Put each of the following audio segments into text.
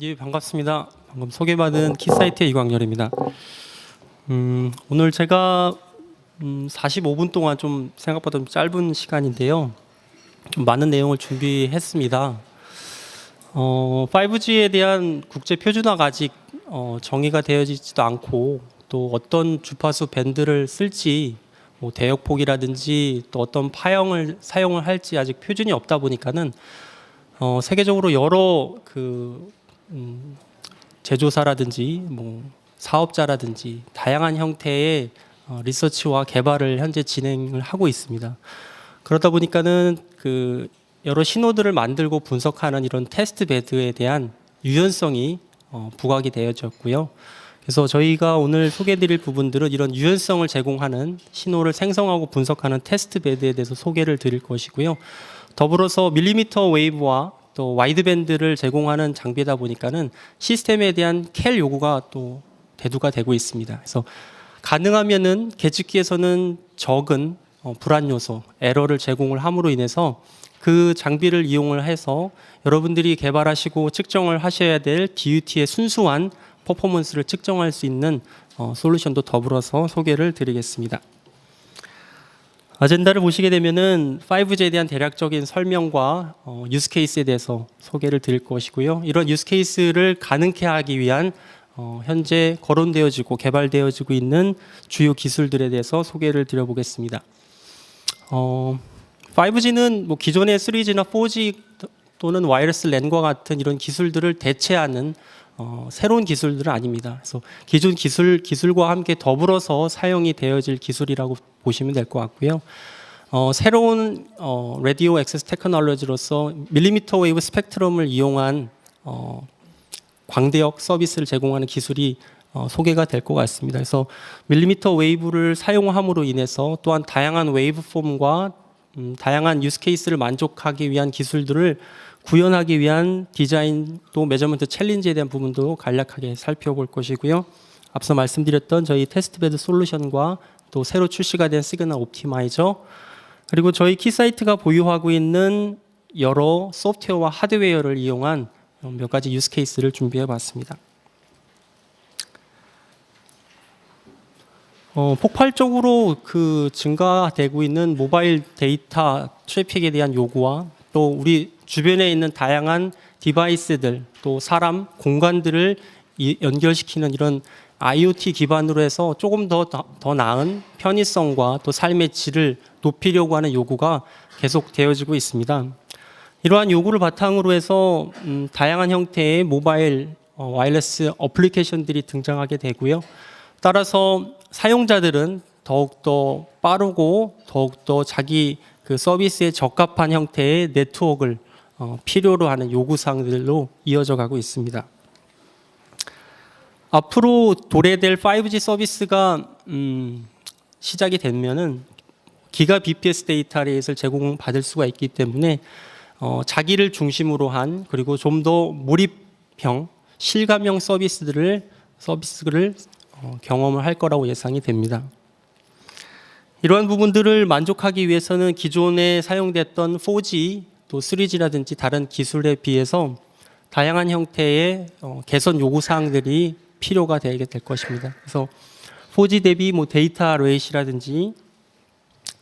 예, 반갑습니다. 방금 소개받은 키사이트의 이광열입니다. 오늘 제가 45분 동안 좀 생각보다 좀 짧은 시간인데요. 좀 많은 내용을 준비했습니다. 5G에 대한 국제 표준화가 아직 정의가 되어지지도 않고 또 어떤 주파수 밴드를 쓸지 뭐 대역폭이라든지 또 어떤 파형을 사용을 할지 아직 표준이 없다 보니까는 세계적으로 여러 제조사라든지 뭐 사업자라든지 다양한 형태의 리서치와 개발을 현재 진행을 하고 있습니다. 그러다 보니까는 여러 신호들을 만들고 분석하는 이런 테스트 베드에 대한 유연성이 부각이 되어졌고요. 그래서 저희가 오늘 소개해드릴 부분들은 이런 유연성을 제공하는 신호를 생성하고 분석하는 테스트 베드에 대해서 소개를 드릴 것이고요. 더불어서 밀리미터 웨이브와 또 와이드밴드를 제공하는 장비다 보니까는 시스템에 대한 캘 요구가 또 대두가 되고 있습니다. 그래서 가능하면은 계측기에서는 적은 불안 요소, 에러를 제공을 함으로 인해서 그 장비를 이용을 해서 여러분들이 개발하시고 측정을 하셔야 될 DUT의 순수한 퍼포먼스를 측정할 수 있는 솔루션도 더불어서 소개를 드리겠습니다. 아젠다를 보시게 되면은 5G에 대한 대략적인 설명과 유스 케이스에 대해서 소개를 드릴 것이고요. 이런 유스 케이스를 가능케 하기 위한 현재 거론되어지고 개발되어지고 있는 주요 기술들에 대해서 소개를 드려보겠습니다. 5G는 뭐 기존의 3G나 4G 또는 와이어리스 랜과 같은 이런 기술들을 대체하는 새로운 기술들은 아닙니다. 그래서 기존 기술과 함께 더불어서 사용이 되어질 기술이라고 보시면 될 것 같고요. 새로운 라디오 액세스 테크놀로지로서 밀리미터 웨이브 스펙트럼을 이용한 광대역 서비스를 제공하는 기술이 소개가 될 것 같습니다. 그래서 밀리미터 웨이브를 사용함으로 인해서 또한 다양한 웨이브 폼과 다양한 유스 케이스를 만족하기 위한 기술들을 구현하기 위한 디자인 또 메저먼트 챌린지에 대한 부분도 간략하게 살펴볼 것이고요. 앞서 말씀드렸던 저희 테스트베드 솔루션과 또 새로 출시가 된 시그널 옵티마이저 그리고 저희 키사이트가 보유하고 있는 여러 소프트웨어와 하드웨어를 이용한 몇 가지 유스 케이스를 준비해 봤습니다. 폭발적으로 증가되고 있는 모바일 데이터 트래픽에 대한 요구와 또 우리 주변에 있는 다양한 디바이스들 또 사람 공간들을 연결시키는 이런 IoT 기반으로 해서 조금 더 나은 편의성과 또 삶의 질을 높이려고 하는 요구가 계속 되어지고 있습니다. 이러한 요구를 바탕으로 해서 다양한 형태의 모바일 와이어리스 어플리케이션들이 등장하게 되고요. 따라서 사용자들은 더욱더 빠르고 더욱더 자기 서비스에 적합한 형태의 네트워크를 필요로 하는 요구사항들로 이어져 가고 있습니다. 앞으로 도래될 5G 서비스가 시작이 되면은 기가 BPS 데이터 레이스를 제공받을 수가 있기 때문에 자기를 중심으로 한 그리고 좀 더 몰입형 실감형 서비스를 경험을 할 거라고 예상이 됩니다. 이러한 부분들을 만족하기 위해서는 기존에 사용됐던 4G 또 3G라든지 다른 기술에 비해서 다양한 형태의 개선 요구 사항들이 필요가 되게 될 것입니다. 그래서 4G 대비 뭐 데이터 레이시라든지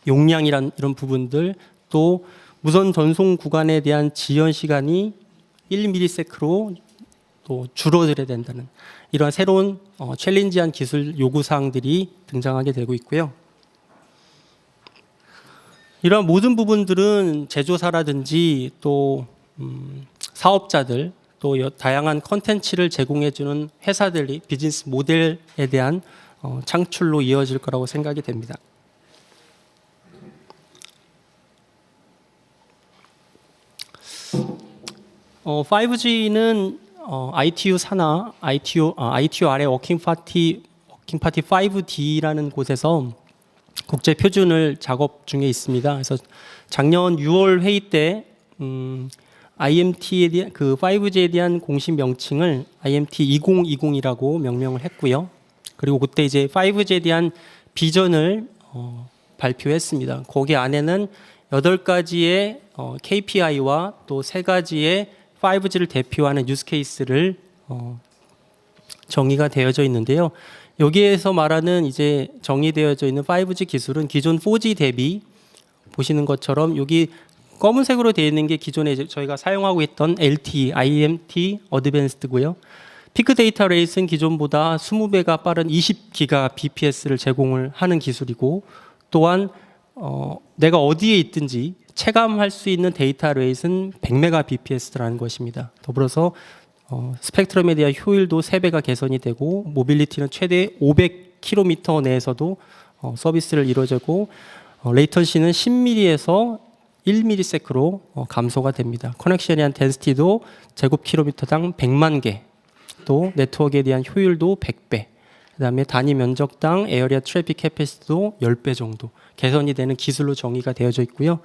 용량이란 이런 부분들 또 무선 전송 구간에 대한 지연 시간이 1ms로 또 줄어들어야 된다는 이러한 새로운 챌린지한 기술 요구 사항들이 등장하게 되고 있고요. 이러한 모든 부분들은 제조사라든지 또 사업자들 또 다양한 컨텐츠를 제공해주는 회사들이 비즈니스 모델에 대한 창출로 이어질 거라고 생각이 됩니다. 어, 5G는 ITU 산하, ITU 아래 워킹 파티 5D라는 곳에서 국제 표준을 작업 중에 있습니다. 그래서 작년 6월 회의 때 IMT에 대한 5G에 대한 공식 명칭을 IMT 2020이라고 명명을 했고요. 그리고 그때 이제 5G에 대한 비전을 발표했습니다. 거기 안에는 8가지의 KPI와 또 3가지의 5G를 대표하는 유스 케이스를 정의가 되어져 있는데요. 여기에서 말하는 이제 정의되어져 있는 5G 기술은 기존 4G 대비 보시는 것처럼 여기 검은색으로 되어 있는 게 기존에 이제 저희가 사용하고 있던 LTE, IMT 어드밴스드고요. 피크 데이터 레이스는 기존보다 20배가 빠른 20기가 bps를 제공을 하는 기술이고, 또한 내가 어디에 있든지 체감할 수 있는 데이터 레이스는 100메가 bps라는 것입니다. 더불어서 스펙트럼에 대한 효율도 3배가 개선이 되고, 모빌리티는 최대 500km 내에서도 서비스를 이루어지고, 레이턴시는 10ms에서 1ms로 감소가 됩니다. 커넥션에 대한 덴시티도 제곱킬로미터당 100만 개, 또 네트워크에 대한 효율도 100배, 그다음에 단위 면적당 에어리어 트래픽 캐패시티도 10배 정도 개선이 되는 기술로 정의가 되어져 있고요.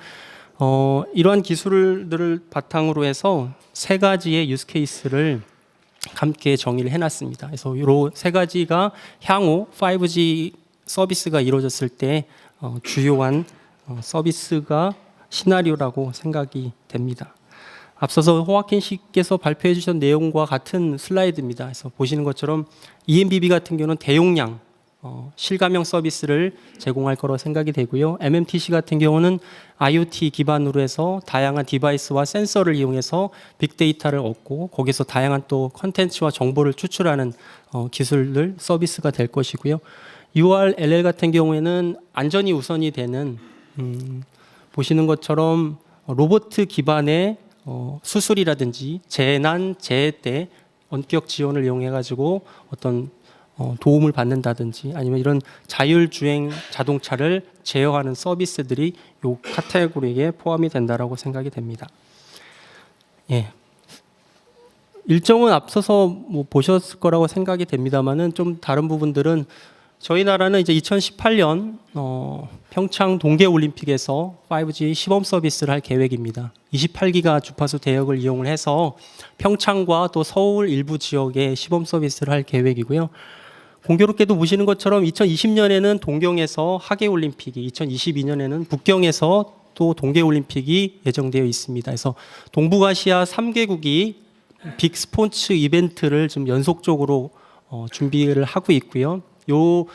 이러한 기술들을 바탕으로 해서 세 가지의 유스 케이스를 함께 정의를 해놨습니다. 그래서 이 세 가지가 향후 5G 서비스가 이루어졌을 때 주요한 서비스가 시나리오라고 생각이 됩니다. 앞서서 호아킨 씨께서 발표해 주신 내용과 같은 슬라이드입니다. 그래서 보시는 것처럼 EMBB 같은 경우는 대용량 실감형 서비스를 제공할 거로 생각이 되고요. MMTC 같은 경우는 IoT 기반으로 해서 다양한 디바이스와 센서를 이용해서 빅데이터를 얻고 거기서 다양한 또 컨텐츠와 정보를 추출하는 기술들 서비스가 될 것이고요. URLL 같은 경우에는 안전이 우선이 되는 보시는 것처럼 로봇 기반의 수술이라든지 재난 재해 때 원격 지원을 이용해 가지고 어떤 도움을 받는다든지 아니면 이런 자율주행 자동차를 제어하는 서비스들이 이 카테고리에 포함이 된다라고 생각이 됩니다. 예. 일정은 앞서서 뭐 보셨을 거라고 생각이 됩니다만은 좀 다른 부분들은 저희 나라는 이제 2018년 평창 동계올림픽에서 5G 시범 서비스를 할 계획입니다. 28기가 주파수 대역을 이용을 해서 평창과 또 서울 일부 지역에 시범 서비스를 할 계획이고요. 공교롭게도 보시는 것처럼 2020년에는 동경에서 하계올림픽이, 2022년에는 북경에서 또 동계올림픽이 예정되어 있습니다. 그래서 동북아시아 3개국이 빅 스포츠 이벤트를 좀 연속적으로 준비를 하고 있고요. 요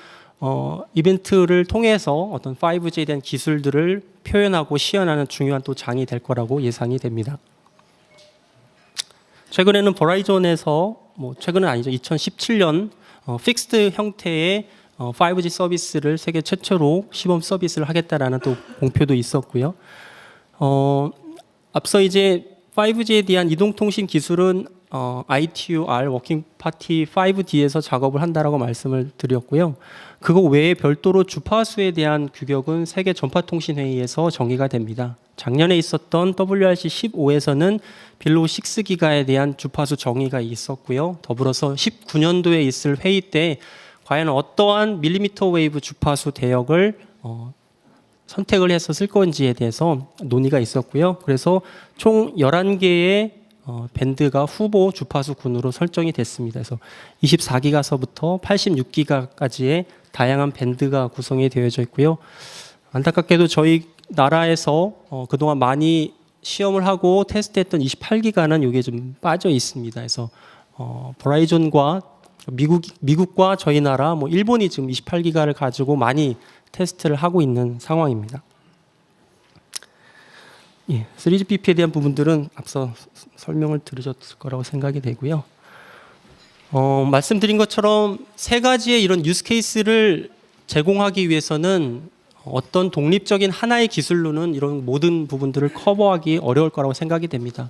이벤트를 통해서 어떤 5G에 대한 기술들을 표현하고 시연하는 중요한 또 장이 될 거라고 예상이 됩니다. 최근에는 버라이즌에서 최근은 아니죠. 2017년 픽스드 형태의 5G 서비스를 세계 최초로 시범 서비스를 하겠다라는 또 공표도 있었고요. 앞서 이제 5G에 대한 이동통신 기술은 ITU-R 워킹 파티 5D에서 작업을 한다라고 말씀을 드렸고요. 그거 외에 별도로 주파수에 대한 규격은 세계 전파통신회의에서 정의가 됩니다. 작년에 있었던 WRC 15에서는 빌로우 6기가에 대한 주파수 정의가 있었고요. 더불어서 19년도에 있을 회의 때 과연 어떠한 밀리미터 웨이브 주파수 대역을 선택을 해서 쓸 건지에 대해서 논의가 있었고요. 그래서 총 11개의 밴드가 후보 주파수군으로 설정이 됐습니다. 그래서 24기가서부터 86기가까지의 다양한 밴드가 구성이 되어져 있고요. 안타깝게도 저희 나라에서 그동안 많이 시험을 하고 테스트했던 28기가는 이게 좀 빠져 있습니다. 그래서 버라이즌과 미국과 저희 나라, 일본이 지금 28기가를 가지고 많이 테스트를 하고 있는 상황입니다. 예, 3GPP에 대한 부분들은 앞서 설명을 드리셨을 거라고 생각이 되고요. 말씀드린 것처럼 세 가지의 이런 유스 케이스를 제공하기 위해서는 어떤 독립적인 하나의 기술로는 이런 모든 부분들을 커버하기 어려울 거라고 생각이 됩니다.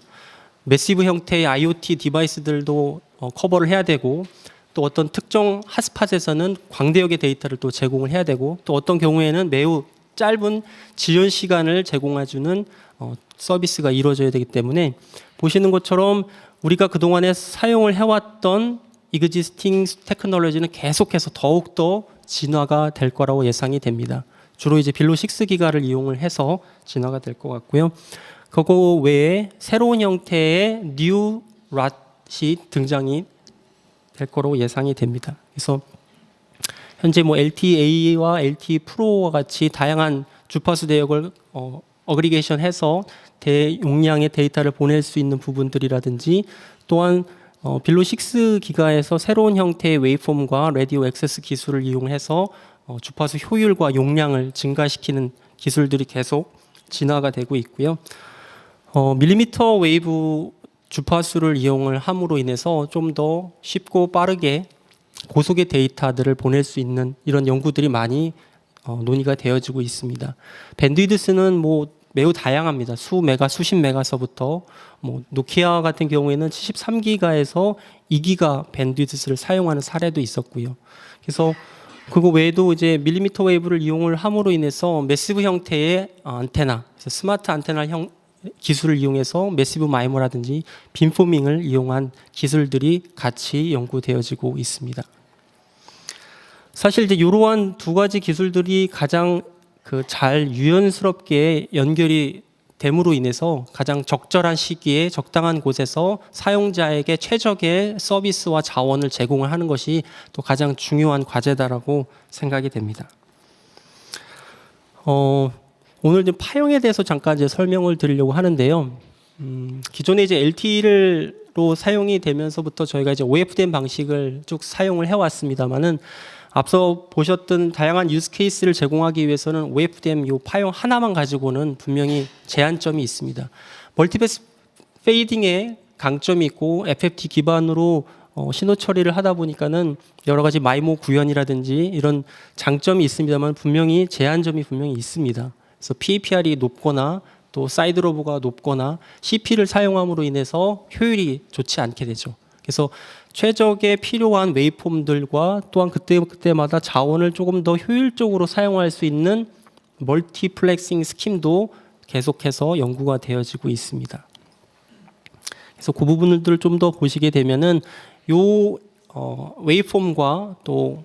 매시브 형태의 IoT 디바이스들도 커버를 해야 되고, 또 어떤 특정 핫스팟에서는 광대역의 데이터를 또 제공을 해야 되고, 또 어떤 경우에는 매우 짧은 지연 시간을 제공해주는 서비스가 이루어져야 되기 때문에 보시는 것처럼 우리가 그동안에 사용을 해왔던 existing 테크놀로지는 계속해서 더욱더 진화가 될 거라고 예상이 됩니다. 주로 이제 빌로우 6기가를 이용을 해서 진화가 될 것 같고요. 그거 외에 새로운 형태의 뉴 랏이 등장이 될 거라고 예상이 됩니다. 그래서 현재 LTEA와 LTE 프로와 같이 다양한 주파수 대역을 어그리게이션해서 대용량의 데이터를 보낼 수 있는 부분들이라든지 또한 빌로 6 기가에서 새로운 형태의 웨이폼과 라디오 액세스 기술을 이용해서 주파수 효율과 용량을 증가시키는 기술들이 계속 진화가 되고 있고요. 밀리미터 웨이브 주파수를 이용을 함으로 인해서 좀 더 쉽고 빠르게 고속의 데이터들을 보낼 수 있는 이런 연구들이 많이 논의가 되어지고 있습니다. 밴드위드스는 뭐 매우 다양합니다. 수 메가, 수십 메가서부터 뭐 노키아 같은 경우에는 73기가에서 2기가 밴드위드스를 사용하는 사례도 있었고요. 그래서 그거 외에도 이제 밀리미터 웨이브를 이용을 함으로 인해서 매시브 형태의 안테나, 그래서 스마트 안테나 기술을 이용해서 매시브 마이머라든지 빔포밍을 이용한 기술들이 같이 연구되어지고 있습니다. 사실 이제 이러한 두 가지 기술들이 가장 잘 유연스럽게 연결이 됨으로 인해서 가장 적절한 시기에 적당한 곳에서 사용자에게 최적의 서비스와 자원을 제공을 하는 것이 또 가장 중요한 과제다라고 생각이 됩니다. 오늘 좀 파형에 대해서 잠깐 이제 설명을 드리려고 하는데요. 기존에 이제 LTE로 사용이 되면서부터 저희가 이제 OFDM 방식을 쭉 사용을 해왔습니다만은 앞서 보셨던 다양한 유스 케이스를 제공하기 위해서는 OFDM 요 파형 하나만 가지고는 분명히 제한점이 있습니다. 멀티패스 페이딩에 강점이 있고 FFT 기반으로 신호 처리를 하다 보니까는 여러 가지 마이모 구현이라든지 이런 장점이 있습니다만 분명히 제한점이 분명히 있습니다. 그래서 PAPR이 높거나 또 사이드 로브가 높거나 CP를 사용함으로 인해서 효율이 좋지 않게 되죠. 그래서 최적의 필요한 웨이폼들과 또한 그때마다 자원을 조금 더 효율적으로 사용할 수 있는 멀티플렉싱 스킴도 계속해서 연구가 되어지고 있습니다. 그래서 그 부분들을 좀 더 보시게 되면은 요 웨이폼과 또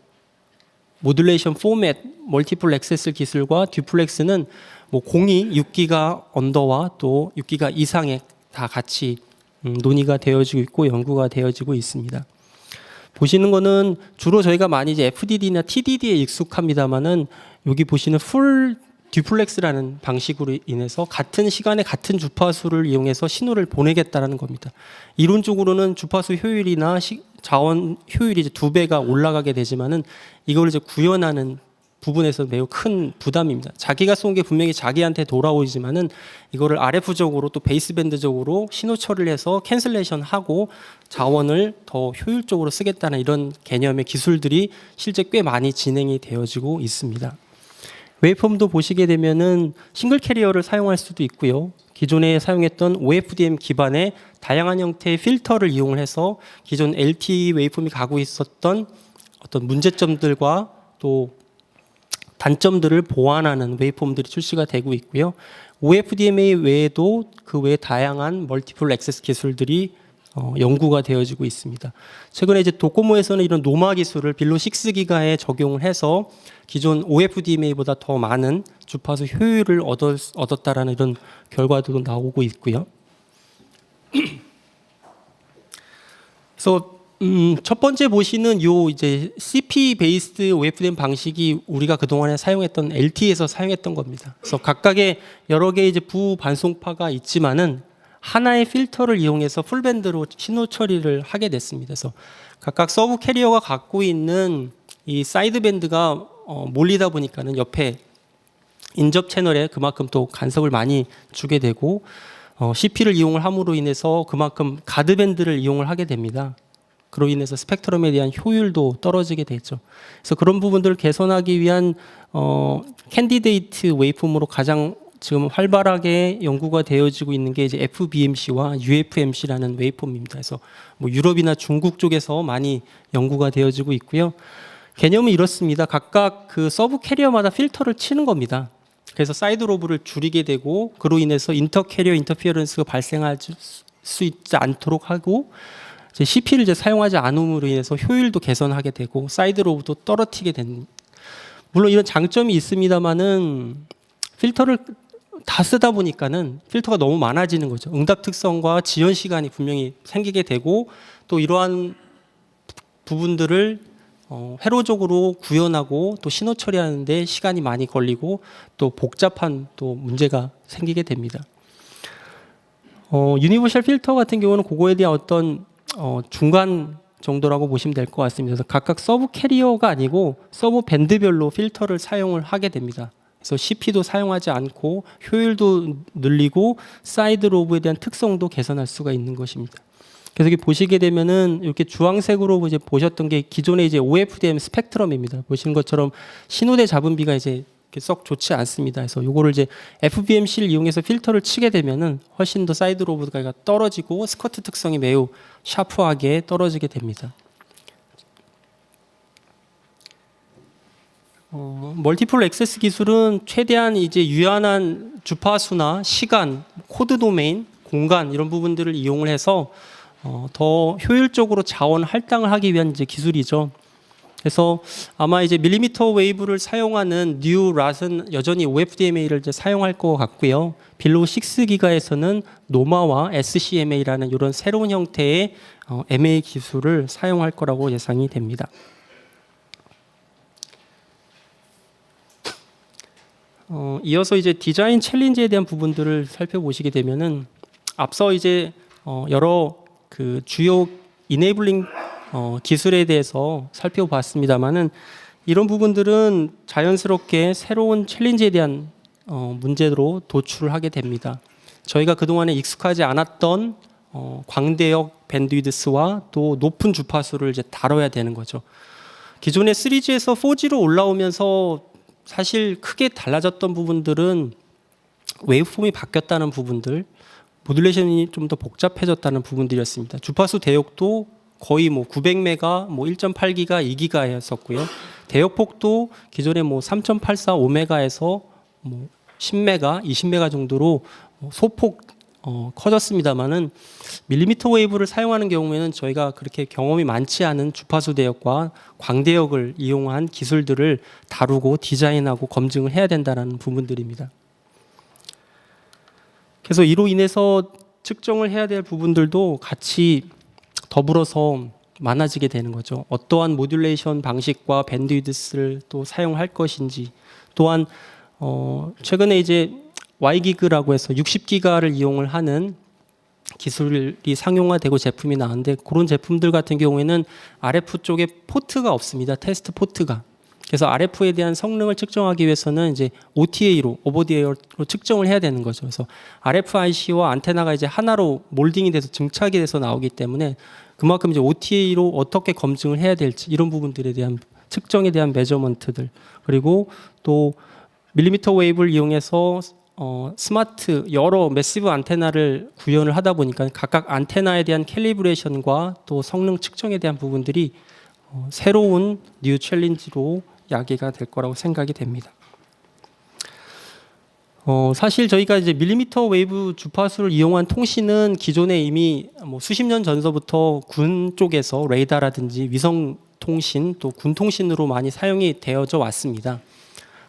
모듈레이션 포맷, 멀티플 액세스 기술과 듀플렉스는 뭐 공이 6기가 언더와 또 6기가 이상의 다 같이 논의가 되어지고 있고 연구가 되어지고 있습니다. 보시는 거는 주로 저희가 많이 이제 FDD나 TDD에 익숙합니다만은 여기 보시는 풀 듀플렉스라는 방식으로 인해서 같은 시간에 같은 주파수를 이용해서 신호를 보내겠다라는 겁니다. 이론적으로는 주파수 효율이나 자원 효율이 이제 2배가 올라가게 되지만은 이걸 이제 구현하는 부분에서 매우 큰 부담입니다. 자기가 쏜 게 분명히 자기한테 돌아오지만은 이거를 RF적으로 또 베이스밴드적으로 신호 처리를 해서 캔슬레이션하고 자원을 더 효율적으로 쓰겠다는 이런 개념의 기술들이 실제 꽤 많이 진행이 되어지고 있습니다. 웨이폼도 보시게 되면은 싱글 캐리어를 사용할 수도 있고요. 기존에 사용했던 OFDM 기반의 다양한 형태의 필터를 이용을 해서 기존 LTE 웨이폼이 가고 있었던 어떤 문제점들과 또 단점들을 보완하는 웨이폼들이 출시가 되고 있고요. OFDMA 외에도 그 외에 다양한 멀티플 액세스 기술들이 연구가 되어지고 있습니다. 최근에 이제 도코모에서는 이런 노마 기술을 빌로 6기가에 적용을 해서 기존 OFDMA보다 더 많은 주파수 효율을 얻었다라는 이런 결과도 나오고 있고요. 그래서 첫 번째 보시는 요 이제 CP 베이스드 OFDM 방식이 우리가 그동안에 사용했던 LTE에서 사용했던 겁니다. 그래서 각각의 여러 개의 이제 부반송파가 있지만은 하나의 필터를 이용해서 풀밴드로 신호 처리를 하게 됐습니다. 그래서 각각 서브 캐리어가 갖고 있는 이 사이드 밴드가 몰리다 보니까는 옆에 인접 채널에 그만큼 또 간섭을 많이 주게 되고 CP를 이용을 함으로 인해서 그만큼 가드 밴드를 이용을 하게 됩니다. 그로 인해서 스펙트럼에 대한 효율도 떨어지게 되죠. 그래서 그런 부분들을 개선하기 위한 캔디데이트 웨이폼으로 가장 지금 활발하게 연구가 되어지고 있는 게 이제 FBMC와 UFMC라는 웨이폼입니다. 그래서 뭐 유럽이나 중국 쪽에서 많이 연구가 되어지고 있고요. 개념은 이렇습니다. 각각 그 서브 캐리어마다 필터를 치는 겁니다. 그래서 사이드 로브를 줄이게 되고 그로 인해서 인터 캐리어 인터피어런스가 발생할 수 있지 않도록 하고 이제 CP를 이제 사용하지 않음으로 인해서 효율도 개선하게 되고 사이드 로브도 떨어뜨리게 되는. 물론 이런 장점이 있습니다만은 필터를 다 쓰다 보니까는 필터가 너무 많아지는 거죠. 응답 특성과 지연 시간이 분명히 생기게 되고 또 이러한 부분들을 회로적으로 구현하고 또 신호 처리하는데 시간이 많이 걸리고 또 복잡한 또 문제가 생기게 됩니다. 유니버셜 필터 같은 경우는 그거에 대한 어떤 중간 정도라고 보시면 될 것 같습니다. 그래서 각각 서브 캐리어가 아니고 서브 밴드별로 필터를 사용을 하게 됩니다. 그래서 CP도 사용하지 않고 효율도 늘리고 사이드 로브에 대한 특성도 개선할 수가 있는 것입니다. 그래서 이렇게 보시게 되면은 이렇게 주황색으로 이제 보셨던 게 기존의 이제 OFDM 스펙트럼입니다. 보시는 것처럼 신호대 잡음비가 이제 썩 좋지 않습니다. 그래서 요거를 이제 FBMC를 이용해서 필터를 치게 되면은 훨씬 더 사이드 로브가 떨어지고 스커트 특성이 매우 샤프하게 떨어지게 됩니다. 멀티플 액세스 기술은 최대한 이제 유연한 주파수나 시간, 코드 도메인, 공간 이런 부분들을 이용을 해서 더 효율적으로 자원 할당을 하기 위한 이제 기술이죠. 그래서 아마 이제 밀리미터 웨이브를 사용하는 뉴 랏은 여전히 OFDMA를 이제 사용할 것 같고요. 빌로우 6기가에서는 노마와 SCMA라는 이런 새로운 형태의 MA 기술을 사용할 거라고 예상이 됩니다. 이어서 이제 디자인 챌린지에 대한 부분들을 살펴보시게 되면은 앞서 이제 여러 그 주요 이네이블링 기술에 대해서 살펴봤습니다만은 이런 부분들은 자연스럽게 새로운 챌린지에 대한 문제로 도출을 하게 됩니다. 저희가 그동안에 익숙하지 않았던 광대역 밴드위드스와 또 높은 주파수를 이제 다뤄야 되는 거죠. 기존의 3G에서 4G로 올라오면서 사실 크게 달라졌던 부분들은 웨이브폼이 바뀌었다는 부분들, 모듈레이션이 좀 더 복잡해졌다는 부분들이었습니다. 주파수 대역도 거의 뭐 900메가, 뭐 1.8기가, 2기가였었고요. 대역폭도 기존에 뭐 3.84 5메가에서 뭐 10메가, 20메가 정도로 소폭 커졌습니다만은 밀리미터 웨이브를 사용하는 경우에는 저희가 그렇게 경험이 많지 않은 주파수 대역과 광대역을 이용한 기술들을 다루고 디자인하고 검증을 해야 된다는 부분들입니다. 그래서 이로 인해서 측정을 해야 될 부분들도 같이 더불어서 많아지게 되는 거죠. 어떠한 모듈레이션 방식과 밴드위드스를 또 사용할 것인지, 또한 최근에 이제 Y기그라고 해서 60기가를 이용을 하는 기술이 상용화되고 제품이 나왔는데 그런 제품들 같은 경우에는 RF 쪽에 포트가 없습니다. 테스트 포트가. 그래서 RF에 대한 성능을 측정하기 위해서는 이제 OTA로, 오버 디 에어로 측정을 해야 되는 거죠. 그래서 RFIC와 안테나가 이제 하나로 몰딩이 돼서 증착이 돼서 나오기 때문에 그만큼 이제 OTA로 어떻게 검증을 해야 될지 이런 부분들에 대한 측정에 대한 메저먼트들, 그리고 또 밀리미터 웨이브를 이용해서 스마트 여러 매시브 안테나를 구현을 하다 보니까 각각 안테나에 대한 캘리브레이션과 또 성능 측정에 대한 부분들이 새로운 뉴 챌린지로 야기가 될 거라고 생각이 됩니다. 사실 저희가 이제 밀리미터 웨이브 주파수를 이용한 통신은 기존에 이미 뭐 수십 년 전서부터 군 쪽에서 레이더라든지 위성 통신 또 군 통신으로 많이 사용이 되어져 왔습니다.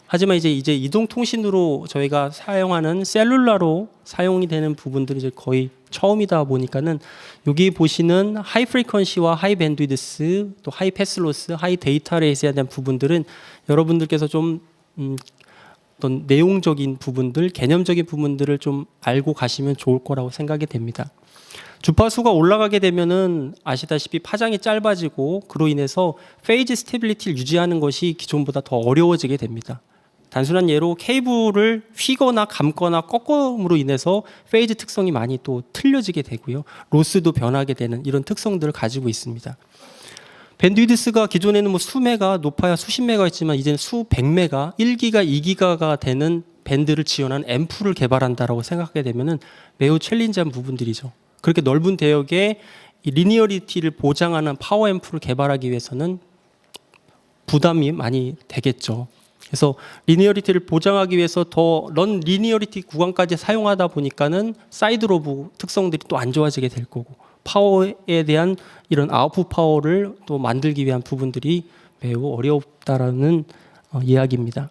하지만 이제 이동 통신으로 저희가 사용하는 셀룰라로 사용이 되는 부분들이 이제 거의 처음이다 보니까는 여기 보시는 하이 프리퀀시와 하이 밴드위드스, 또 하이 패스로스, 하이 데이터 레이스에 대한 부분들은 여러분들께서 좀 어떤 내용적인 부분들, 개념적인 부분들을 좀 알고 가시면 좋을 거라고 생각이 됩니다. 주파수가 올라가게 되면은 아시다시피 파장이 짧아지고 그로 인해서 페이지 스테빌리티를 유지하는 것이 기존보다 더 어려워지게 됩니다. 단순한 예로 케이블을 휘거나 감거나 꺾음으로 인해서 페이지 특성이 많이 또 틀려지게 되고요. 로스도 변하게 되는 이런 특성들을 가지고 있습니다. 밴드위드스가 기존에는 뭐 수메가, 높아야 수십 메가였지만 이제는 수백 메가, 1기가, 2기가가 되는 밴드를 지원한 앰프를 개발한다라고 생각하게 되면은 매우 챌린지한 부분들이죠. 그렇게 넓은 대역에 이 리니어리티를 보장하는 파워 앰프를 개발하기 위해서는 부담이 많이 되겠죠. 그래서 리니어리티를 보장하기 위해서 더 런 리니어리티 구간까지 사용하다 보니까는 사이드 로브 특성들이 또 안 좋아지게 될 거고, 파워에 대한 이런 아웃풋 파워를 또 만들기 위한 부분들이 매우 어렵다라는 이야기입니다.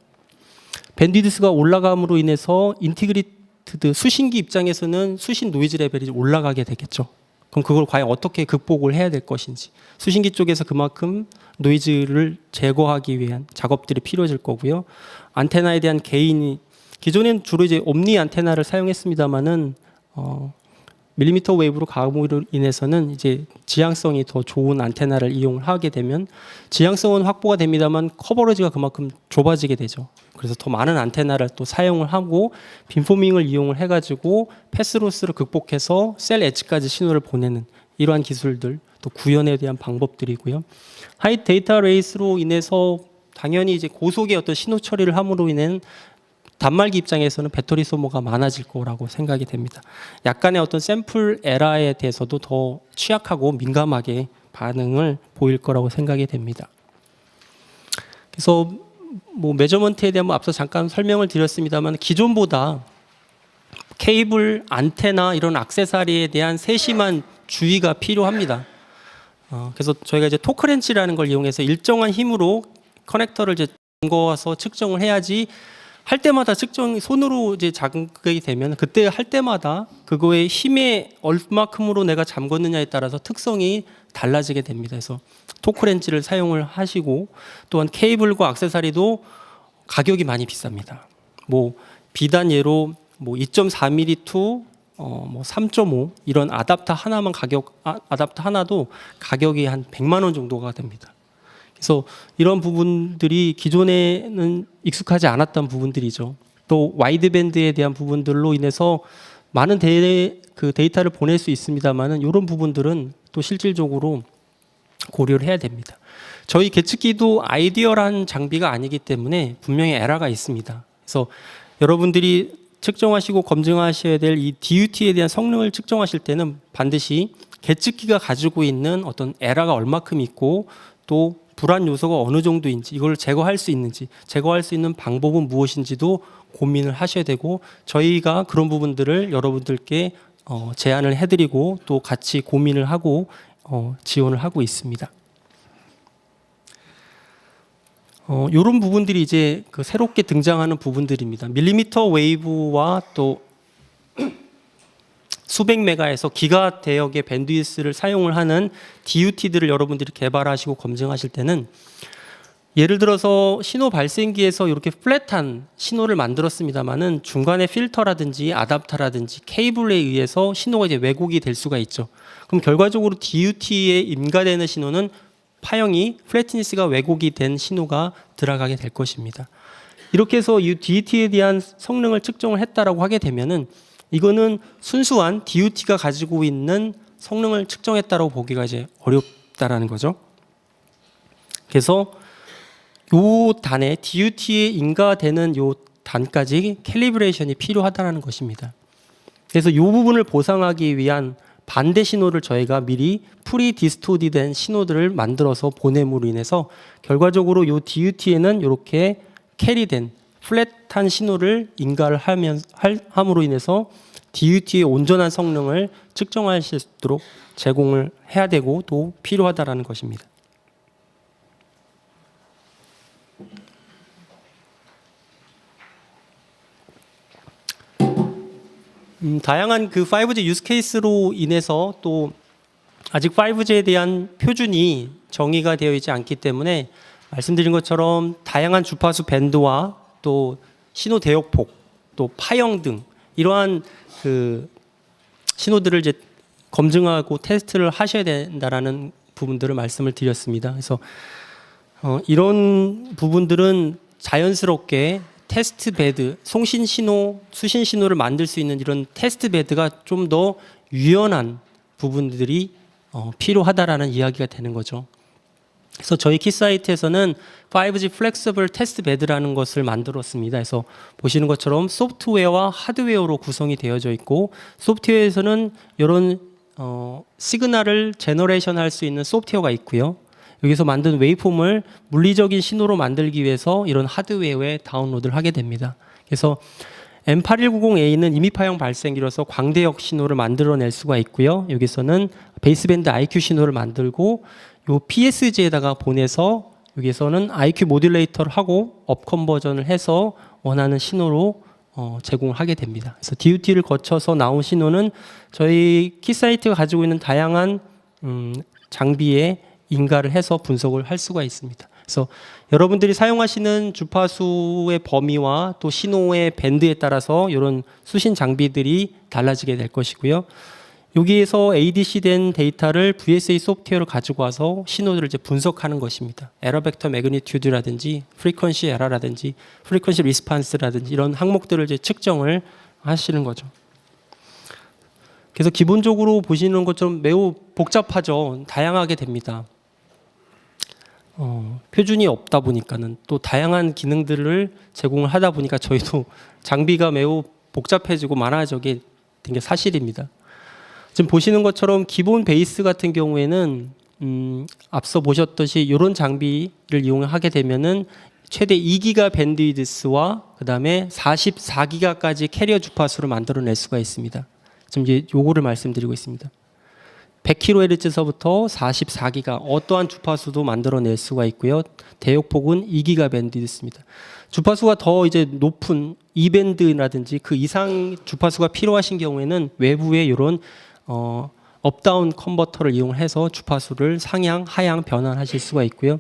밴드위드스가 올라감으로 인해서 인티그리티드 수신기 입장에서는 수신 노이즈 레벨이 올라가게 되겠죠. 그럼 그걸 과연 어떻게 극복을 해야 될 것인지, 수신기 쪽에서 그만큼 노이즈를 제거하기 위한 작업들이 필요해질 거고요. 안테나에 대한 개인이 기존엔 주로 이제 옴니 안테나를 사용했습니다만은 밀리미터 웨이브로 가공으로 인해서는 이제 지향성이 더 좋은 안테나를 이용을 하게 되면 지향성은 확보가 됩니다만 커버리지가 그만큼 좁아지게 되죠. 그래서 더 많은 안테나를 또 사용을 하고 빔포밍을 이용을 해가지고 패스로스를 극복해서 셀 엣지까지 신호를 보내는 이러한 기술들, 또 구현에 대한 방법들이고요. 하이 데이터 레이스로 인해서 당연히 이제 고속의 어떤 신호 처리를 함으로 인한 단말기 입장에서는 배터리 소모가 많아질 거라고 생각이 됩니다. 약간의 어떤 샘플 에러에 대해서도 더 취약하고 민감하게 반응을 보일 거라고 생각이 됩니다. 그래서 뭐 매저먼트에 대한 앞서 잠깐 설명을 드렸습니다만 기존보다 케이블, 안테나 이런 액세서리에 대한 세심한 주의가 필요합니다. 그래서 저희가 이제 토크렌치라는 걸 이용해서 일정한 힘으로 커넥터를 이제 잠궈서 측정을 해야지 할 때마다 손으로 이제 자극이 되면 그때 할 때마다 그거의 힘의 얼마큼으로 내가 잠궜느냐에 따라서 특성이 달라지게 됩니다. 그래서 토크렌치를 사용을 하시고 또한 케이블과 액세서리도 가격이 많이 비쌉니다. 뭐 비단 예로 뭐 2.4mm to 뭐 3.5 이런 아답터 하나만 아답터 하나도 가격이 한 100만 원 정도가 됩니다. 그래서 이런 부분들이 기존에는 익숙하지 않았던 부분들이죠. 또 와이드밴드에 대한 부분들로 인해서 많은 데이터를 보낼 수 있습니다만은 이런 부분들은 또 실질적으로 고려를 해야 됩니다. 저희 계측기도 아이디어란 장비가 아니기 때문에 분명히 에러가 있습니다. 그래서 여러분들이 측정하시고 검증하셔야 될 이 DUT에 대한 성능을 측정하실 때는 반드시 계측기가 가지고 있는 어떤 에러가 얼마큼 있고 또 불안 요소가 어느 정도인지 이걸 제거할 수 있는지 제거할 수 있는 방법은 무엇인지도 고민을 하셔야 되고 저희가 그런 부분들을 여러분들께 제안을 해드리고 또 같이 고민을 하고 지원을 하고 있습니다. 이런 부분들이 이제 그 새롭게 등장하는 부분들입니다. 밀리미터 웨이브와 또 수백 메가에서 기가 대역의 밴드위스를 사용을 하는 DUT들을 여러분들이 개발하시고 검증하실 때는 예를 들어서 신호 발생기에서 이렇게 플랫한 신호를 만들었습니다만은 중간에 필터라든지 아답터라든지 케이블에 의해서 신호가 이제 왜곡이 될 수가 있죠. 그럼 결과적으로 DUT에 임가되는 신호는 파형이 플래티니스가 왜곡이 된 신호가 들어가게 될 것입니다. 이렇게 해서 이 DUT에 대한 성능을 측정을 했다라고 하게 되면은 이거는 순수한 DUT가 가지고 있는 성능을 측정했다라고 보기가 이제 어렵다라는 거죠. 그래서 요 단에 DUT에 인가되는 요 단까지 캘리브레이션이 필요하다는 것입니다. 그래서 이 부분을 보상하기 위한 반대 신호를 저희가 미리 프리 디스토디된 신호들을 만들어서 보냄으로 인해서 결과적으로 이 DUT에는 이렇게 캐리된 플랫한 신호를 인가를 함으로 인해서 DUT의 온전한 성능을 측정하실 수 있도록 제공을 해야 되고 또 필요하다라는 것입니다. 다양한 그 5G 유스 케이스로 인해서 또 아직 5G에 대한 표준이 정의가 되어 있지 않기 때문에 말씀드린 것처럼 다양한 주파수 밴드와 또 신호 대역폭, 또 파형 등 이러한 그 신호들을 이제 검증하고 테스트를 하셔야 된다라는 부분들을 말씀을 드렸습니다. 그래서 이런 부분들은 자연스럽게 테스트 베드, 송신 신호, 수신 신호를 만들 수 있는 이런 테스트 베드가 좀 더 유연한 부분들이 필요하다라는 이야기가 되는 거죠. 그래서 저희 키사이트에서는 5G 플렉서블 테스트 베드라는 것을 만들었습니다. 그래서 보시는 것처럼 소프트웨어와 하드웨어로 구성이 되어져 있고 소프트웨어에서는 이런 시그널을 제너레이션 할 수 있는 소프트웨어가 있고요. 여기서 만든 웨이폼을 물리적인 신호로 만들기 위해서 이런 하드웨어에 다운로드를 하게 됩니다. 그래서 M8190A는 임의파형 발생기로서 광대역 신호를 만들어낼 수가 있고요. 여기서는 베이스밴드 IQ 신호를 만들고 요 PSG에다가 보내서 여기서는 IQ 모듈레이터를 하고 업 컨버전을 해서 원하는 신호로 제공을 하게 됩니다. 그래서 DUT를 거쳐서 나온 신호는 저희 키사이트가 가지고 있는 다양한 장비에 인가를 해서 분석을 할 수가 있습니다. 그래서 여러분들이 사용하시는 주파수의 범위와 또 신호의 밴드에 따라서 이런 수신 장비들이 달라지게 될 것이고요. 여기에서 ADC 된 데이터를 VSA 소프트웨어를 가지고 와서 신호들을 이제 분석하는 것입니다. 에러 벡터 매그니튜드라든지 프리퀀시 에러라든지 프리퀀시 리스판스라든지 이런 항목들을 이제 측정을 하시는 거죠. 그래서 기본적으로 보시는 것처럼 매우 복잡하죠. 다양하게 됩니다. 표준이 없다 보니까는 또 다양한 기능들을 제공을 하다 보니까 저희도 장비가 매우 복잡해지고 많아지게 된 게 사실입니다. 지금 보시는 것처럼 기본 베이스 같은 경우에는 앞서 보셨듯이 이런 장비를 이용하게 되면은 최대 2기가 밴드위드스와 그다음에 44기가까지 캐리어 주파수를 만들어낼 수가 있습니다. 지금 이제 요거를 말씀드리고 있습니다. 100kHz서부터 44기가 어떠한 주파수도 만들어낼 수가 있고요. 대역폭은 2기가 밴드위드스입니다. 주파수가 더 이제 높은 E밴드라든지 그 이상 주파수가 필요하신 경우에는 외부에 이런 업다운 컨버터를 이용해서 주파수를 상향, 하향 변환하실 수가 있고요.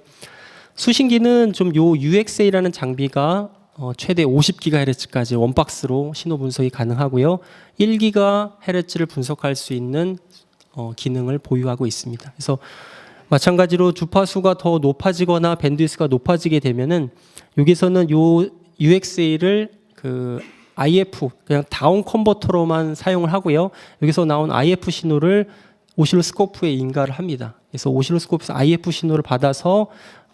수신기는 좀 요 UXA라는 장비가 최대 50GHz까지 원박스로 신호 분석이 가능하고요. 1GHz를 분석할 수 있는 기능을 보유하고 있습니다. 그래서 마찬가지로 주파수가 더 높아지거나 밴드위스가 높아지게 되면은 여기서는 요 UXA를 그 IF 그냥 다운 컨버터로만 사용을 하고요. 여기서 나온 IF 신호를 오실로스코프에 인가를 합니다. 그래서 오실로스코프에서 IF 신호를 받아서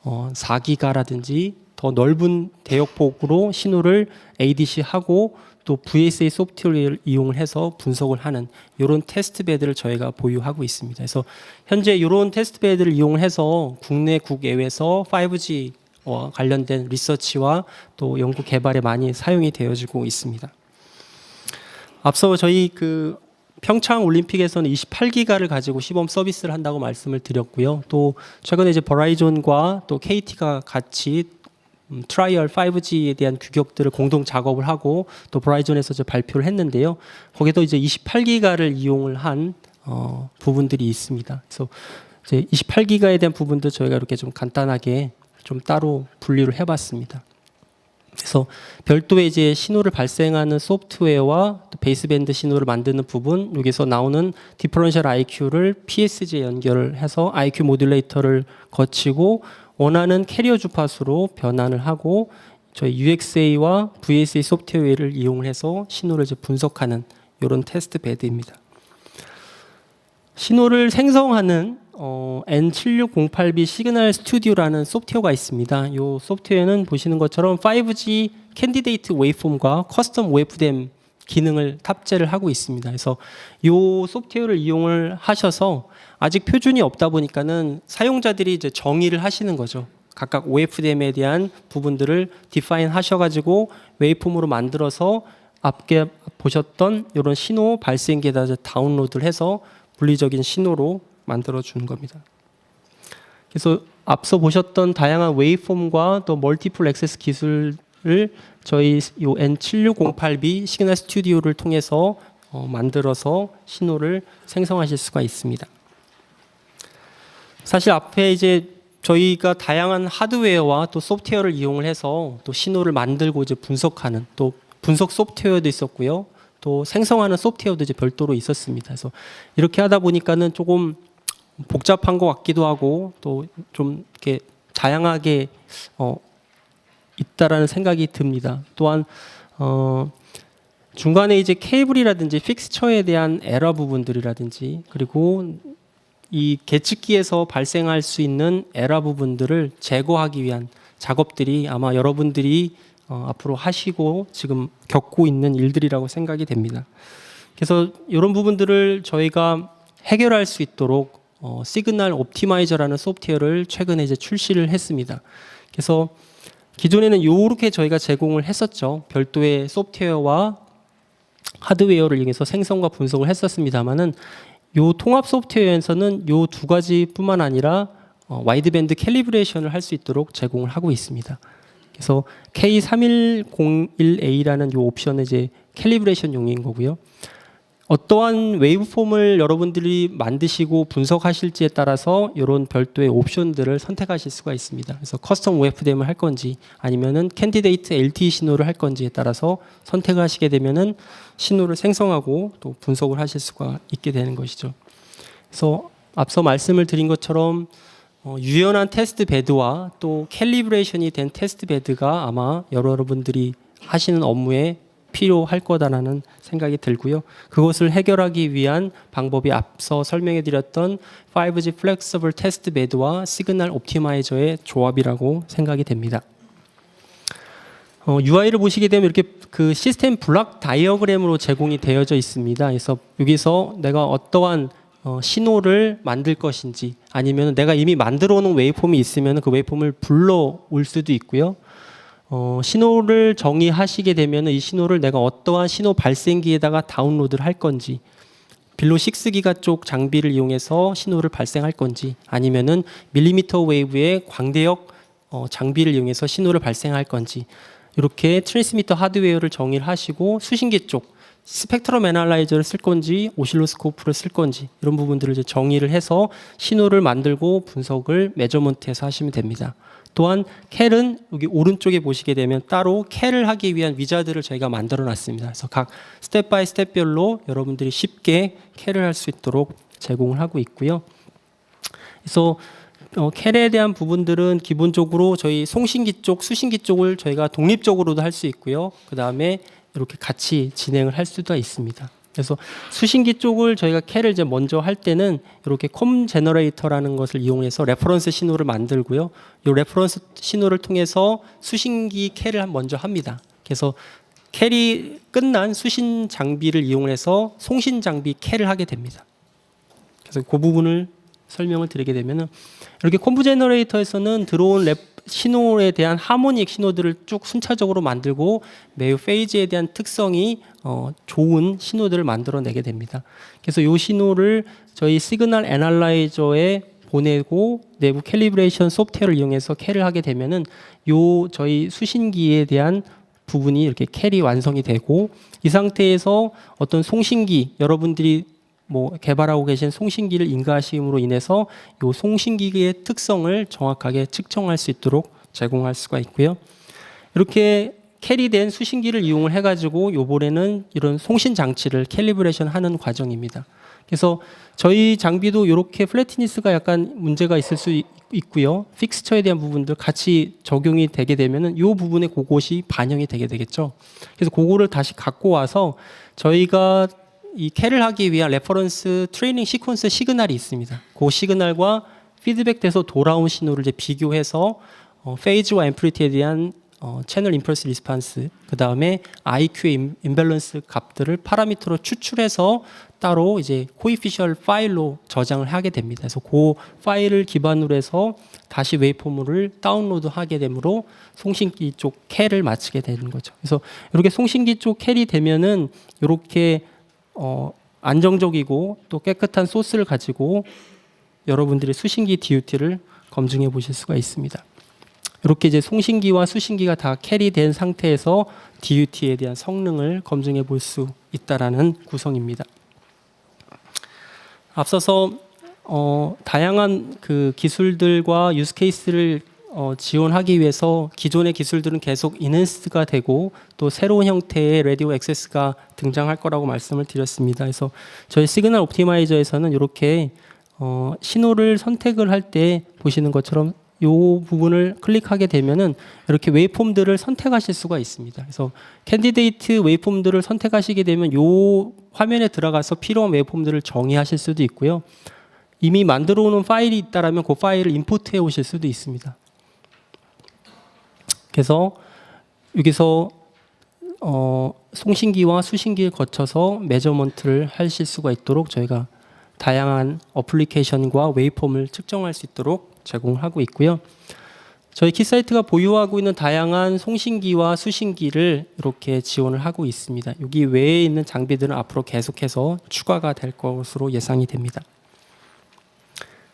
4기가라든지 더 넓은 대역폭으로 신호를 ADC하고 또 VSA 소프트웨어를 이용을 해서 분석을 하는 이런 테스트 베드를 저희가 보유하고 있습니다. 그래서 현재 이런 테스트 베드를 이용해서 국내 국외에서 5G 관련된 리서치와 또 연구 개발에 많이 사용이 되어지고 있습니다. 앞서 저희 그 평창 올림픽에서는 28기가를 가지고 시범 서비스를 한다고 말씀을 드렸고요. 또 최근에 이제 버라이즌과 또 KT가 같이 트라이얼 5G에 대한 규격들을 공동 작업을 하고 또 버라이즌에서 이제 발표를 했는데요. 거기도 이제 28기가를 이용을 한 부분들이 있습니다. 그래서 이제 28기가에 대한 부분도 저희가 이렇게 좀 간단하게 좀 따로 분리를 해봤습니다. 그래서 별도의 이제 신호를 발생하는 소프트웨어와 또 베이스밴드 신호를 만드는 부분, 여기서 나오는 디퍼런셜 IQ를 PSG에 연결을 해서 IQ 모듈레이터를 거치고 원하는 캐리어 주파수로 변환을 하고 저희 UXA와 VSA 소프트웨어를 이용해서 신호를 이제 분석하는 이런 테스트 베드입니다. 신호를 생성하는 N7608B 시그널 스튜디오라는 소프트웨어가 있습니다. 이 소프트웨어는 보시는 것처럼 5G 캔디데이트 웨이폼과 커스텀 웨이프댐 기능을 탑재를 하고 있습니다. 그래서 이 소프트웨어를 이용을 하셔서 아직 표준이 없다 보니까는 사용자들이 이제 정의를 하시는 거죠. 각각 OFDM에 대한 부분들을 디파인 하셔가지고 웨이폼으로 만들어서 앞에 보셨던 이런 신호 발생기에다 다운로드를 해서 분리적인 신호로 만들어 주는 겁니다. 그래서 앞서 보셨던 다양한 웨이폼과 또 멀티플 액세스 기술을 저희 요 N7608B 시그널 스튜디오를 통해서 만들어서 신호를 생성하실 수가 있습니다. 사실 앞에 이제 저희가 다양한 하드웨어와 또 소프트웨어를 이용을 해서 또 신호를 만들고 이제 분석하는 또 분석 소프트웨어도 있었고요. 또 생성하는 소프트웨어도 이제 별도로 있었습니다. 그래서 이렇게 하다 보니까는 조금 복잡한 것 같기도 하고 또 좀 이렇게 다양하게 있다라는 생각이 듭니다. 또한 중간에 이제 케이블이라든지 픽스처에 대한 에러 부분들이라든지 그리고 이 계측기에서 발생할 수 있는 에러 부분들을 제거하기 위한 작업들이 아마 여러분들이 앞으로 하시고 지금 겪고 있는 일들이라고 생각이 됩니다. 그래서 이런 부분들을 저희가 해결할 수 있도록 시그널 옵티마이저라는 소프트웨어를 최근에 이제 출시를 했습니다. 그래서 기존에는 이렇게 저희가 제공을 했었죠. 별도의 소프트웨어와 하드웨어를 이용해서 생성과 분석을 했었습니다만은 요 통합 소프트웨어에서는 요 두 가지뿐만 아니라 와이드밴드 캘리브레이션을 할 수 있도록 제공을 하고 있습니다. 그래서 K3101A라는 이 옵션은 이제 캘리브레이션용인 거고요. 어떠한 웨이브폼을 여러분들이 만드시고 분석하실지에 따라서 이런 별도의 옵션들을 선택하실 수가 있습니다. 그래서 커스텀 OFDM을 할 건지 아니면은 캔디데이트 LTE 신호를 할 건지에 따라서 선택하시게 되면은 신호를 생성하고 또 분석을 하실 수가 있게 되는 것이죠. 그래서 앞서 말씀을 드린 것처럼 유연한 테스트 베드와 또 캘리브레이션이 된 테스트 베드가 아마 여러분들이 하시는 업무에 필요할 거다라는 생각이 들고요. 그것을 해결하기 위한 방법이 앞서 설명해 드렸던 5G 플렉서블 테스트 베드와 시그널 옵티마이저의 조합이라고 생각이 됩니다. UI를 보시게 되면 이렇게 그 시스템 블록 다이어그램으로 제공이 되어져 있습니다. 그래서 여기서 내가 어떠한 신호를 만들 것인지 아니면 내가 이미 만들어 놓은 웨이폼이 있으면 그 웨이폼을 불러올 수도 있고요. 신호를 정의하시게 되면 이 신호를 내가 어떠한 신호 발생기에다가 다운로드를 할 건지 빌로 6기가 쪽 장비를 이용해서 신호를 발생할 건지 아니면은 밀리미터 웨이브의 광대역 장비를 이용해서 신호를 발생할 건지 이렇게 트랜스미터 하드웨어를 정의를 하시고 수신기 쪽 스펙트럼 애널라이저를 쓸 건지 오실로스코프를 쓸 건지 이런 부분들을 이제 정의를 해서 신호를 만들고 분석을 메저먼트해서 하시면 됩니다. 또한 캘은 여기 오른쪽에 보시게 되면 따로 캘을 하기 위한 위자드를 저희가 만들어 놨습니다. 그래서 각 스텝 바이 스텝별로 여러분들이 쉽게 캘을 할 수 있도록 제공을 하고 있고요. 그래서 캘에 대한 부분들은 기본적으로 저희 송신기 쪽, 수신기 쪽을 저희가 독립적으로도 할 수 있고요. 그 다음에 이렇게 같이 진행을 할 수도 있습니다. 그래서 수신기 쪽을 저희가 캘을 이제 먼저 할 때는 이렇게 컴 제너레이터라는 것을 이용해서 레퍼런스 신호를 만들고요. 이 레퍼런스 신호를 통해서 수신기 캘을 먼저 합니다. 그래서 캘이 끝난 수신 장비를 이용해서 송신 장비 캘을 하게 됩니다. 그래서 그 부분을 설명을 드리게 되면은 이렇게 콤프 제너레이터에서는 들어온 신호에 대한 하모닉 신호들을 쭉 순차적으로 만들고 매우 페이즈에 대한 특성이 좋은 신호들을 만들어내게 됩니다. 그래서 이 신호를 저희 시그널 애널라이저에 보내고 내부 캘리브레이션 소프트웨어를 이용해서 캘을 하게 되면은 요 저희 수신기에 대한 부분이 이렇게 캘이 완성이 되고 이 상태에서 어떤 송신기 여러분들이 개발하고 계신 송신기를 인가하심으로 인해서 이 송신기의 특성을 정확하게 측정할 수 있도록 제공할 수가 있고요. 이렇게 캐리된 수신기를 이용을 해가지고 요번에는 이런 송신 장치를 캘리브레이션 하는 과정입니다. 그래서 저희 장비도 이렇게 플래티니스가 약간 문제가 있을 수 있고요. 픽스처에 대한 부분들 같이 적용이 되게 되면은 이 부분에 그것이 반영이 되게 되겠죠. 그래서 그거를 다시 갖고 와서 저희가 이 캘을 하기 위한 레퍼런스 트레이닝 시퀀스 시그널이 있습니다. 그 시그널과 피드백돼서 돌아온 신호를 이제 비교해서 페이즈와 앰플리티에 대한 채널 임펄스 리스판스 그 다음에 IQ의 임밸런스 값들을 파라미터로 추출해서 따로 이제 코이피셜 파일로 저장을 하게 됩니다. 그래서 그 파일을 기반으로 해서 다시 웨이폼을 다운로드하게 되므로 송신기 쪽 캘을 마치게 되는 거죠. 그래서 이렇게 송신기 쪽 캘이 되면은 이렇게 안정적이고 또 깨끗한 소스를 가지고 여러분들의 수신기 DUT를 검증해 보실 수가 있습니다. 이렇게 이제 송신기와 수신기가 다 캐리된 상태에서 DUT에 대한 성능을 검증해 볼 수 있다라는 구성입니다. 앞서서 다양한 그 기술들과 유스 케이스를 지원하기 위해서 기존의 기술들은 계속 인핸스가 되고 또 새로운 형태의 라디오 액세스가 등장할 거라고 말씀을 드렸습니다. 그래서 저희 시그널 옵티마이저에서는 이렇게 신호를 선택을 할 때 보시는 것처럼 이 부분을 클릭하게 되면은 이렇게 웨이폼들을 선택하실 수가 있습니다. 그래서 캔디데이트 웨이폼들을 선택하시게 되면 이 화면에 들어가서 필요한 웨이폼들을 정의하실 수도 있고요. 이미 만들어 오는 파일이 있다라면 그 파일을 임포트해 오실 수도 있습니다. 그래서 여기서 송신기와 수신기를 거쳐서 메저먼트를 하실 수가 있도록 저희가 다양한 어플리케이션과 웨이폼을 측정할 수 있도록 제공을 하고 있고요. 저희 키사이트가 보유하고 있는 다양한 송신기와 수신기를 이렇게 지원을 하고 있습니다. 여기 외에 있는 장비들은 앞으로 계속해서 추가가 될 것으로 예상이 됩니다.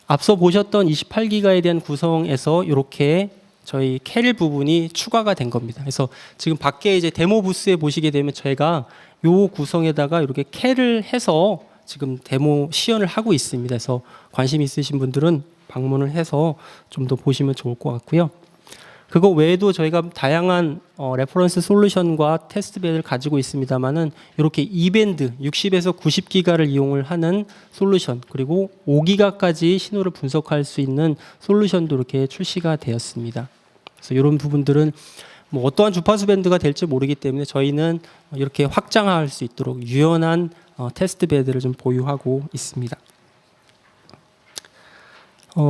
앞서 보셨던 28기가에 대한 구성에서 이렇게 저희 캐릴 부분이 추가가 된 겁니다. 그래서 지금 밖에 이제 데모 부스에 보시게 되면 저희가 요 구성에다가 이렇게 캐를 해서 지금 데모 시연을 하고 있습니다. 그래서 관심 있으신 분들은 방문을 해서 좀 더 보시면 좋을 것 같고요. 그거 외에도 저희가 다양한 레퍼런스 솔루션과 테스트베드를 가지고 있습니다만은 이렇게 2밴드 60에서 90기가를 이용을 하는 솔루션, 그리고 5기가까지 신호를 분석할 수 있는 솔루션도 이렇게 출시가 되었습니다. 그래서 이런 부분들은 뭐 어떠한 주파수 밴드가 될지 모르기 때문에 저희는 이렇게 확장할 수 있도록 유연한 테스트베드를 좀 보유하고 있습니다.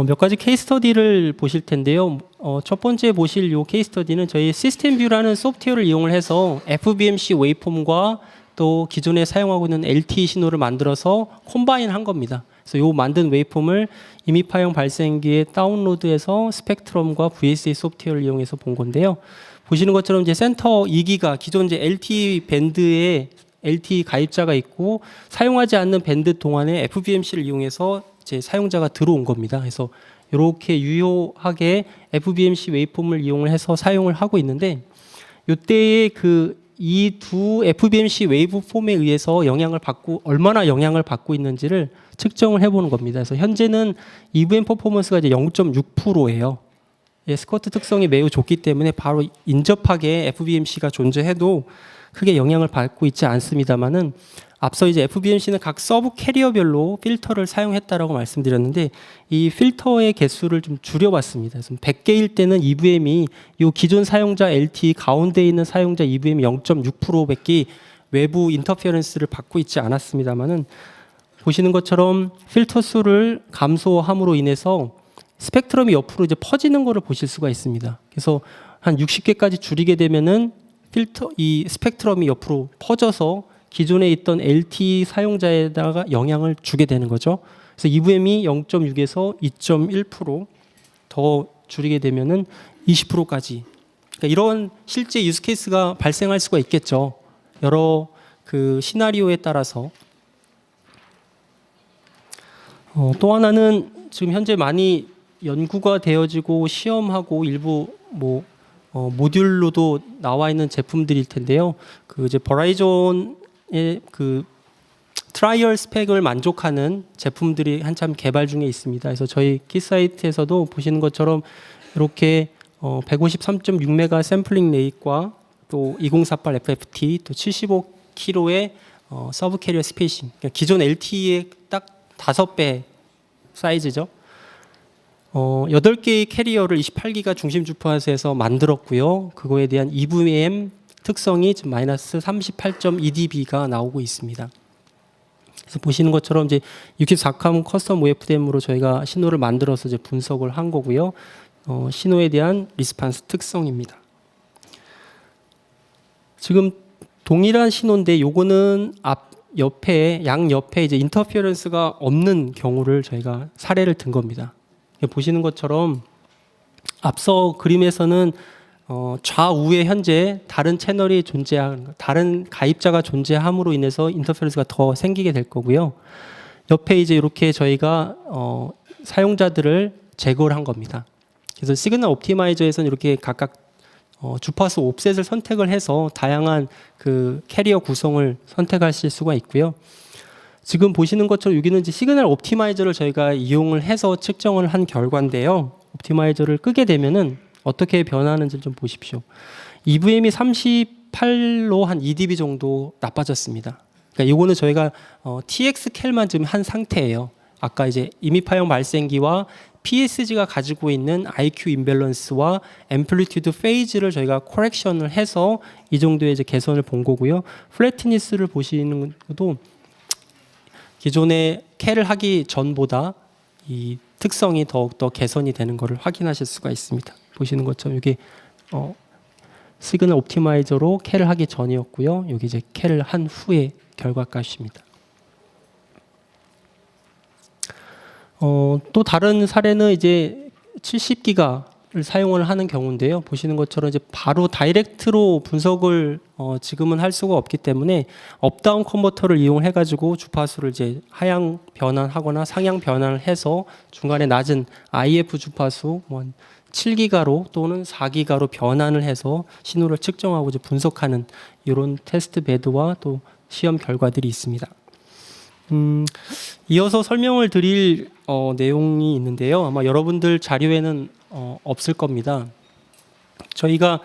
몇 가지 케이스 스터디를 보실 텐데요. 첫 번째 보실 요 케이스 스터디는 저희 시스템 뷰라는 소프트웨어를 이용을 해서 FBMC 웨이폼과 또 기존에 사용하고 있는 LTE 신호를 만들어서 콤바인 한 겁니다. 그래서 요 만든 웨이폼을 이미파형 발생기에 다운로드해서 스펙트럼과 VSA 소프트웨어를 이용해서 본 건데요. 보시는 것처럼 이제 센터 2기가 기존 이제 LTE 밴드에 LTE 가입자가 있고 사용하지 않는 밴드 동안에 FBMC를 이용해서 이제 사용자가 들어온 겁니다. 그래서 이렇게 유효하게 FBMC 웨이폼을 이용을 해서 사용을 하고 있는데, 이때의 이 두 FBMC 웨이브 폼에 의해서 얼마나 영향을 받고 있는지를 측정을 해보는 겁니다. 그래서 현재는 EVM 퍼포먼스가 이제 0.6%예요. 스쿼트 특성이 매우 좋기 때문에 바로 인접하게 FBMC가 존재해도 크게 영향을 받고 있지 않습니다만은, 앞서 이제 FBMC는 각 서브 캐리어별로 필터를 사용했다라고 말씀드렸는데, 이 필터의 개수를 좀 줄여봤습니다. 그래서 100개일 때는 EVM이 이 기존 사용자 LTE 가운데 있는 사용자 EVM이 0.6%밖에 외부 인터페어런스를 받고 있지 않았습니다만은, 보시는 것처럼 필터 수를 감소함으로 인해서 스펙트럼이 옆으로 이제 퍼지는 것을 보실 수가 있습니다. 그래서 한 60개까지 줄이게 되면은 이 스펙트럼이 옆으로 퍼져서 기존에 있던 LTE 사용자에다가 영향을 주게 되는 거죠. 그래서 EVM이 0.6에서 2.1% 줄이게 되면은 20%까지. 그러니까 이런 실제 유스 케이스가 발생할 수가 있겠죠. 여러 시나리오에 따라서. 또 하나는 지금 현재 많이 연구가 되어지고 시험하고 일부 모듈로도 나와 있는 제품들일 텐데요. 이제 버라이전의 트라이얼 스펙을 만족하는 제품들이 한참 개발 중에 있습니다. 그래서 저희 키사이트에서도 보시는 것처럼 이렇게 153.6메가 샘플링 레이트과 또 2048 FFT 또 75kg의 서브 캐리어 스페이싱, 그러니까 기존 LTE의 딱 5배 사이즈죠. 8개의 캐리어를 28기가 중심 주파수에서 만들었고요. 그거에 대한 EVM 특성이 지금 마이너스 38.2dB가 나오고 있습니다. 그래서 보시는 것처럼 이제 64컴 커스텀 OFDM으로 저희가 신호를 만들어서 이제 분석을 한 거고요. 신호에 대한 리스판스 특성입니다. 지금 동일한 신호인데 요거는 양 옆에 이제 인터피어런스가 없는 경우를 저희가 사례를 든 겁니다. 보시는 것처럼 앞서 그림에서는 좌우에 현재 다른 채널이 다른 가입자가 존재함으로 인해서 인터페런스가 더 생기게 될 거고요. 옆에 이제 이렇게 저희가 사용자들을 제거를 한 겁니다. 그래서 시그널 옵티마이저에서는 이렇게 각각 주파수 옵셋을 선택을 해서 다양한 캐리어 구성을 선택하실 수가 있고요. 지금 보시는 것처럼 여기는 이제 시그널 옵티마이저를 저희가 이용을 해서 측정을 한 결과인데요. 옵티마이저를 끄게 되면은 어떻게 변하는지 좀 보십시오. EVM이 38로 한 2dB 정도 나빠졌습니다. 그러니까 이거는 저희가 TX 캘만 지금 한 상태예요. 아까 이제 이미파형 발생기와 PSG가 가지고 있는 IQ 임밸런스와 앰플리튜드 페이즈를 저희가 코렉션을 해서 이 정도의 이제 개선을 본 거고요. 플래티니스를 보시는 것도 기존에 캘을 하기 전보다 이 특성이 더욱더 개선이 되는 것을 확인하실 수가 있습니다. 보시는 것처럼 이게 시그널 옵티마이저로 캘을 하기 전이었고요. 여기 이제 캘을 한 후의 결과값입니다. 또 다른 사례는 이제 70기가 사용을 하는 경우인데요. 보시는 것처럼 이제 바로 다이렉트로 분석을 지금은 할 수가 없기 때문에 업다운 컨버터를 이용해 가지고 주파수를 이제 하향 변환하거나 상향 변환을 해서 중간에 낮은 IF 주파수 7기가로 또는 4기가로 변환을 해서 신호를 측정하고 이제 분석하는 이런 테스트 베드와 또 시험 결과들이 있습니다. 이어서 설명을 드릴 내용이 있는데요. 아마 여러분들 자료에는 없을 겁니다. 저희가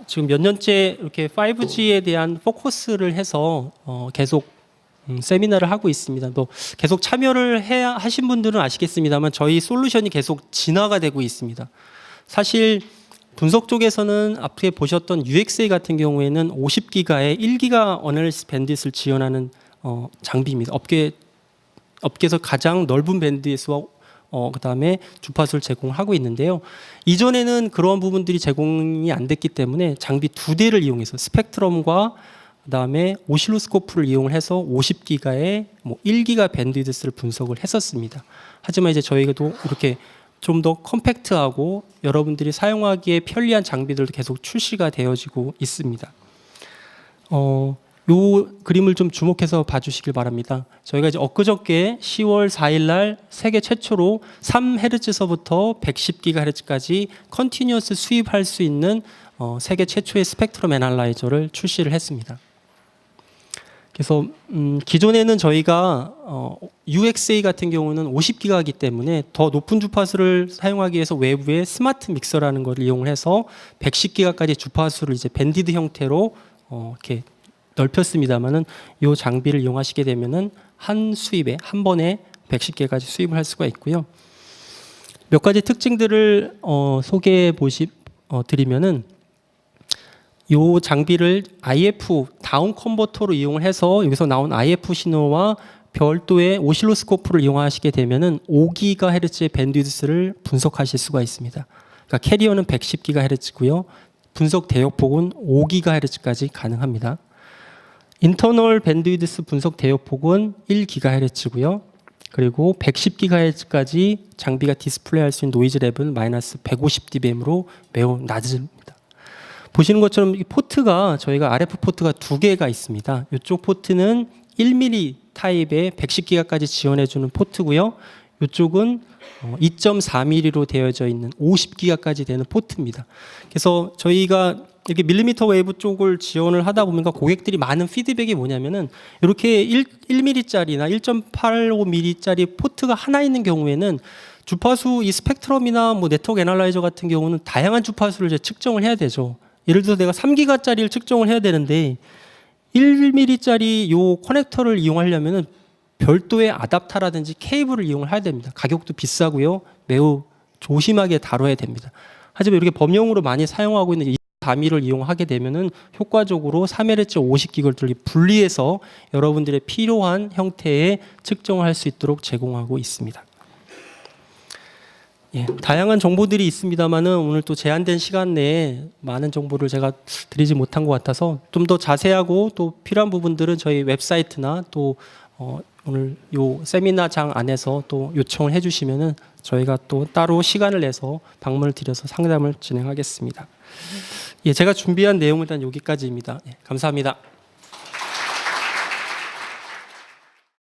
지금 몇 년째 이렇게 5G에 대한 포커스를 해서 계속 세미나를 하고 있습니다. 또 계속 참여를 하신 분들은 아시겠습니다만 저희 솔루션이 계속 진화가 되고 있습니다. 사실 분석 쪽에서는 앞에 보셨던 UXA 같은 경우에는 50기가에 1기가 어널리시스 밴드위스를 지원하는 장비입니다. 업계에서 가장 넓은 밴드위스와 그다음에 주파수를 제공하고 있는데요. 이전에는 그런 부분들이 제공이 안 됐기 때문에 장비 2대를 이용해서 스펙트럼과 그다음에 오실로스코프를 이용을 해서 50기가의 1기가 밴드위스를 분석을 했었습니다. 하지만 이제 저희도 이렇게 좀 더 컴팩트하고 여러분들이 사용하기에 편리한 장비들도 계속 출시가 되어지고 있습니다. 요 그림을 좀 주목해서 봐주시길 바랍니다. 저희가 이제 엊그저께 10월 4일 날 세계 최초로 3Hz서부터 110GHz까지 컨티뉴어스 수입할 수 있는 세계 최초의 스펙트럼 애널라이저를 출시를 했습니다. 그래서 기존에는 저희가 UXA 같은 경우는 50기가이기 때문에 더 높은 주파수를 사용하기 위해서 외부에 스마트 믹서라는 것을 이용을 해서 110기가까지 주파수를 이제 밴디드 형태로 이렇게 넓혔습니다만은 이 장비를 이용하시게 되면은 한 수입에 한 번에 110개까지 수입을 할 수가 있고요. 몇 가지 특징들을 소개해 드리면은 이 장비를 IF 다운 컨버터로 이용을 해서 여기서 나온 IF 신호와 별도의 오실로스코프를 이용하시게 되면은 5GHz의 밴드위스를 분석하실 수가 있습니다. 그러니까 캐리어는 110GHz고요. 분석 대역폭은 5GHz까지 가능합니다. 인터널 밴드위스 분석 대역폭은 1GHz고요. 그리고 110GHz까지 장비가 디스플레이할 수 있는 노이즈 랩은 마이너스 150dBm으로 매우 낮습니다. 보시는 것처럼 이 포트가 저희가 RF 포트가 2개가 있습니다. 이쪽 포트는 1mm 타입의 110기가까지 지원해주는 포트고요. 이쪽은 2.4mm로 되어져 있는 50기가까지 되는 포트입니다. 그래서 저희가 이렇게 밀리미터 웨이브 쪽을 지원을 하다 보니까 고객들이 많은 피드백이 뭐냐면은 이렇게 1mm짜리나 1.85mm짜리 포트가 하나 있는 경우에는 주파수 이 스펙트럼이나 네트워크 애널라이저 같은 경우는 다양한 주파수를 이제 측정을 해야 되죠. 예를 들어서 내가 3기가짜리를 측정을 해야 되는데 1mm짜리 요 커넥터를 이용하려면은 별도의 아답터라든지 케이블을 이용을 해야 됩니다. 가격도 비싸고요. 매우 조심하게 다뤄야 됩니다. 하지만 이렇게 범용으로 많이 사용하고 있는 4mm를 이용하게 되면은 효과적으로 3Hz 50GHz를 분리해서 여러분들의 필요한 형태의 측정을 할 수 있도록 제공하고 있습니다. 예, 다양한 정보들이 있습니다만은 오늘 또 제한된 시간 내에 많은 정보를 제가 드리지 못한 것 같아서 좀 더 자세하고 또 필요한 부분들은 저희 웹사이트나 또 오늘 요 세미나장 안에서 또 요청을 해주시면은 저희가 또 따로 시간을 내서 방문을 드려서 상담을 진행하겠습니다. 예, 제가 준비한 내용은 일단 여기까지입니다. 예, 감사합니다.